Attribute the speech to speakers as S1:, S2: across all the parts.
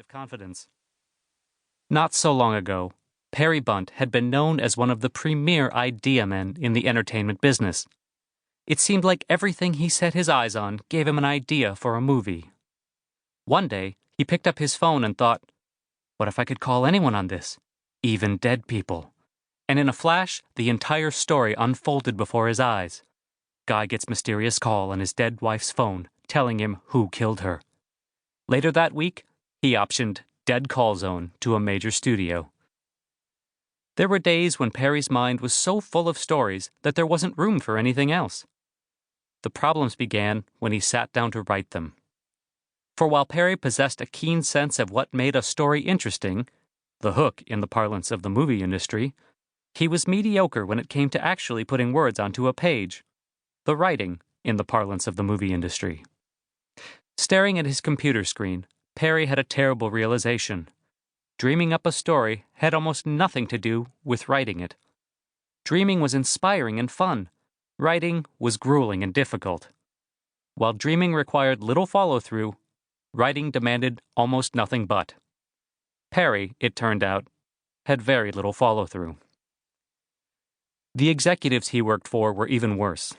S1: self-confidence. Not so long ago, Perry Bunt had been known as one of the premier idea men in the entertainment business. It seemed like everything he set his eyes on gave him an idea for a movie. One day, he picked up his phone and thought, what if I could call anyone on this? Even dead people. And in a flash, the entire story unfolded before his eyes. Guy gets mysterious call on his dead wife's phone, telling him who killed her. Later that week, he optioned Dead Call Zone to a major studio. There were days when Perry's mind was so full of stories that there wasn't room for anything else. The problems began when he sat down to write them. For while Perry possessed a keen sense of what made a story interesting, the hook in the parlance of the movie industry, he was mediocre when it came to actually putting words onto a page, the writing in the parlance of the movie industry. Staring at his computer screen, Perry had a terrible realization. Dreaming up a story had almost nothing to do with writing it. Dreaming was inspiring and fun. Writing was grueling and difficult. While dreaming required little follow-through, writing demanded almost nothing but. Perry, it turned out, had very little follow-through. The executives he worked for were even worse.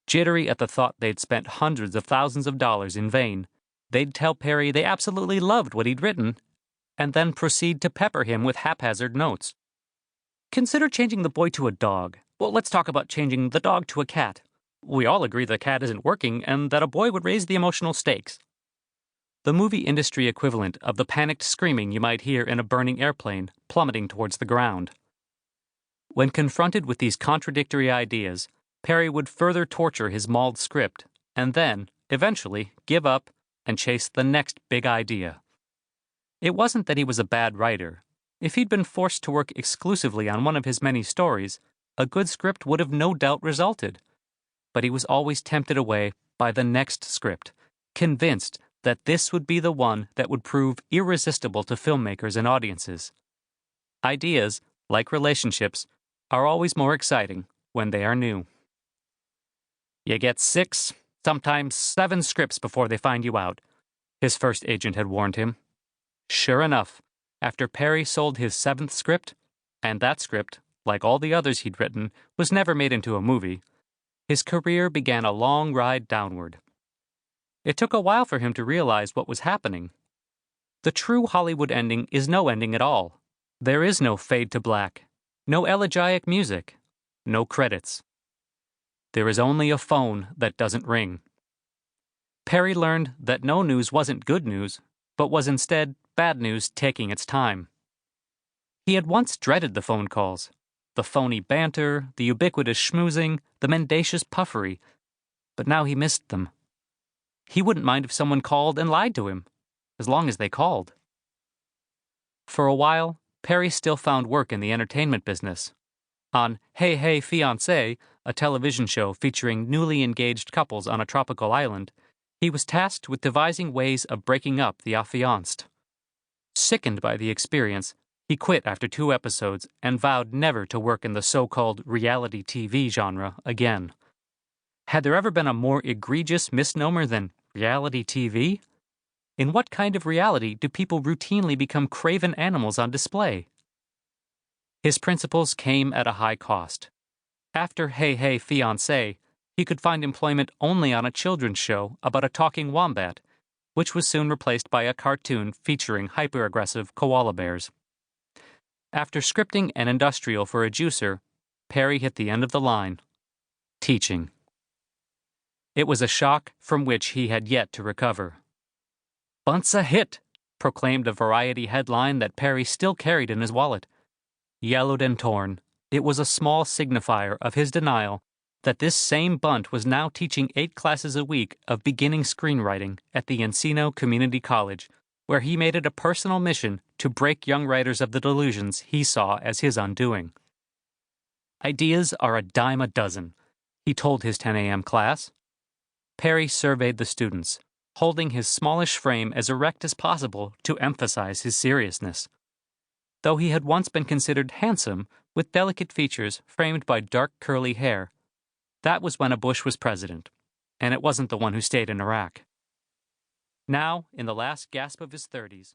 S1: Jittery at the thought they'd spent hundreds of thousands of dollars in vain, they'd tell Perry they absolutely loved what he'd written, and then proceed to pepper him with haphazard notes. Consider changing the boy to a dog. Well, let's talk about changing the dog to a cat. We all agree the cat isn't working and that a boy would raise the emotional stakes. The movie industry equivalent of the panicked screaming you might hear in a burning airplane plummeting towards the ground. When confronted with these contradictory ideas, Perry would further torture his mauled script, and then, eventually, give up and chase the next big idea. It wasn't that he was a bad writer. If he'd been forced to work exclusively on one of his many stories, a good script would have no doubt resulted. But he was always tempted away by the next script, convinced that this would be the one that would prove irresistible to filmmakers and audiences. Ideas, like relationships, are always more exciting when they are new. You get 6, sometimes 7 scripts before they find you out, his first agent had warned him. Sure enough, after Perry sold his 7th script, and that script, like all the others he'd written, was never made into a movie, his career began a long ride downward. It took a while for him to realize what was happening. The true Hollywood ending is no ending at all. There is no fade to black, no elegiac music, no credits. There is only a phone that doesn't ring. Perry learned that no news wasn't good news, but was instead bad news taking its time. He had once dreaded the phone calls, the phony banter, the ubiquitous schmoozing, the mendacious puffery, but now he missed them. He wouldn't mind if someone called and lied to him, as long as they called. For a while, Perry still found work in the entertainment business. On Hey Hey Fiancé, a television show featuring newly engaged couples on a tropical island, he was tasked with devising ways of breaking up the affianced. Sickened by the experience, he quit after 2 episodes and vowed never to work in the so-called reality TV genre again. Had there ever been a more egregious misnomer than reality TV? In what kind of reality do people routinely become craven animals on display? His principles came at a high cost. After Hey Hey Fiancé, he could find employment only on a children's show about a talking wombat, which was soon replaced by a cartoon featuring hyper-aggressive koala bears. After scripting an industrial for a juicer, Perry hit the end of the line: teaching. It was a shock from which he had yet to recover. "Bunt's a hit," proclaimed a Variety headline that Perry still carried in his wallet. Yellowed and torn, it was a small signifier of his denial that this same Bunt was now teaching 8 classes a week of beginning screenwriting at the Encino Community College, where he made it a personal mission to break young writers of the delusions he saw as his undoing. "Ideas are a dime a dozen," he told his 10 a.m. class. Perry surveyed the students, holding his smallish frame as erect as possible to emphasize his seriousness. Though he had once been considered handsome, with delicate features framed by dark curly hair, that was when a Bush was president, and it wasn't the one who stayed in Iraq. Now, in the last gasp of his 30s,